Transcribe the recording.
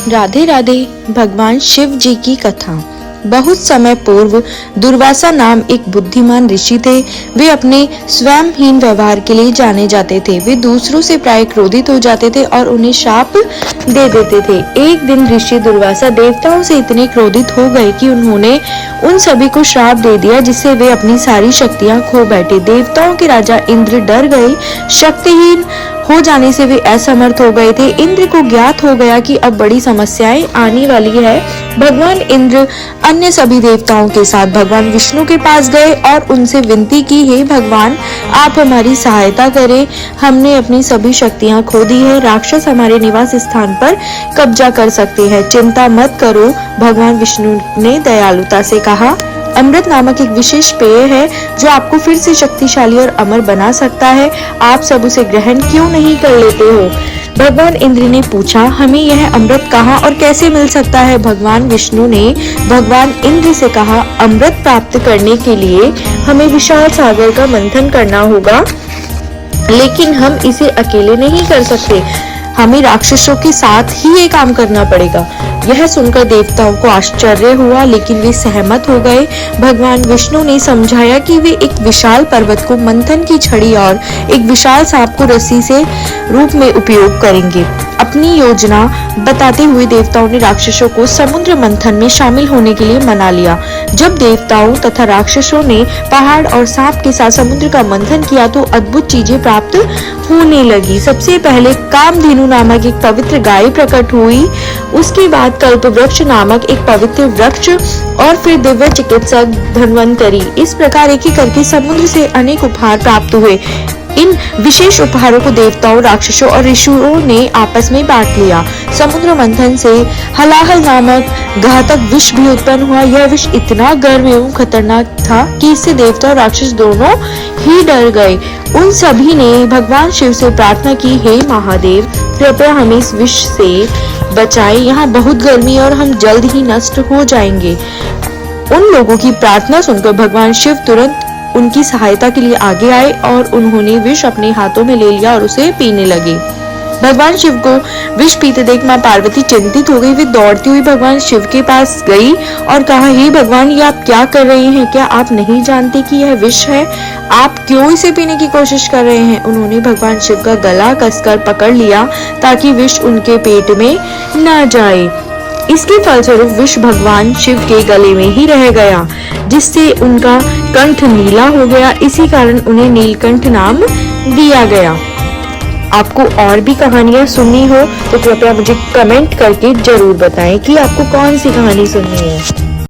राधे राधे। भगवान शिव जी की कथा। बहुत समय पूर्व दुर्वासा नाम एक बुद्धिमान ऋषि थे। वे अपने स्वयंहीन व्यवहार के लिए जाने जाते थे। वे दूसरों से प्राय क्रोधित हो जाते थे और उन्हें शाप दे देते थे। एक दिन ऋषि दुर्वासा देवताओं से इतने क्रोधित हो गए कि उन्होंने उन सभी को श्राप दे दिया, जिससे वे अपनी सारी शक्तियां खो बैठे। देवताओं के राजा इंद्र डर गए। शक्तिहीन हो जाने से वे असमर्थ हो गए थे। इंद्र को ज्ञात हो गया कि अब बड़ी समस्याएं आने वाली है। भगवान इंद्र अन्य सभी देवताओं के साथ भगवान विष्णु के पास गए और उनसे विनती की, हे भगवान, आप हमारी सहायता करें। हमने अपनी सभी शक्तियां खो दी है। राक्षस हमारे निवास स्थान पर कब्जा कर सकते हैं। चिंता मत करो। भगवान विष्णु ने दयालुता से कहा, अमृत नामक एक विशेष पेय है जो आपको फिर से शक्तिशाली और अमर बना सकता है। आप सब उसे ग्रहण क्यों नहीं कर लेते हो? भगवान इंद्र ने पूछा, हमें यह अमृत कहाँ और कैसे मिल सकता है? भगवान विष्णु ने भगवान इंद्र से कहा, अमृत प्राप्त करने के लिए हमें विशाल सागर का मंथन करना होगा, लेकिन हम इसे अकेले नहीं कर सकते। हमें राक्षसों के साथ ही ये काम करना पड़ेगा। यह सुनकर देवताओं को आश्चर्य हुआ, लेकिन वे सहमत हो गए। भगवान विष्णु ने समझाया कि वे एक विशाल पर्वत को मंथन की छड़ी और एक विशाल सांप को रस्सी से रूप में उपयोग करेंगे। अपनी योजना बताते हुए देवताओं ने राक्षसों को समुद्र मंथन में शामिल होने के लिए मना लिया। जब देवताओं तथा राक्षसों ने पहाड़ और सांप के साथ समुद्र का मंथन किया तो अद्भुत चीजें प्राप्त होने लगी। सबसे पहले कामधेनु नामक एक पवित्र गाय प्रकट हुई, उसके बाद कल्पवृक्ष नामक एक पवित्र वृक्ष और फिर दिव्य चिकित्सक धन्वंतरी। इस प्रकार एक ही करके समुद्र से अनेक उपहार प्राप्त हुए। इन विशेष उपहारों को देवताओं, राक्षसों और ऋषियों ने आपस में बांट लिया। समुद्र मंथन से हलाहल नामक घातक विष भी उत्पन्न हुआ। यह विष इतना गर्म एवं खतरनाक था कि इससे देवता और राक्षस दोनों ही डर गए। उन सभी ने भगवान शिव से प्रार्थना की, हे महादेव, कृपया हमें इस विष से बचाएं। यहाँ बहुत गर्मी और हम जल्द ही नष्ट हो जाएंगे। उन लोगों की प्रार्थना सुनकर भगवान शिव तुरंत उनकी सहायता के लिए आगे आए और उन्होंने विष अपने हाथों में ले लिया और उसे पीने लगे। भगवान शिव को विष पीते देख मां पार्वती चिंतित हो गई। वे दौड़ती हुई भगवान शिव के पास गई और कहा, हे भगवान, ये आप क्या कर रहे हैं? क्या आप नहीं जानते कि यह विष है? आप क्यों इसे पीने की कोशिश कर रहे हैं? उन्होंने भगवान शिव का गला कसकर पकड़ लिया ताकि विष उनके पेट में न जाए। इसके फलस्वरूप विष भगवान शिव के गले में ही रह गया, जिससे उनका कंठ नीला हो गया। इसी कारण उन्हें नीलकंठ नाम दिया गया। आपको और भी कहानियां सुननी हो तो कृपया मुझे कमेंट करके जरूर बताएं कि आपको कौन सी कहानी सुननी है।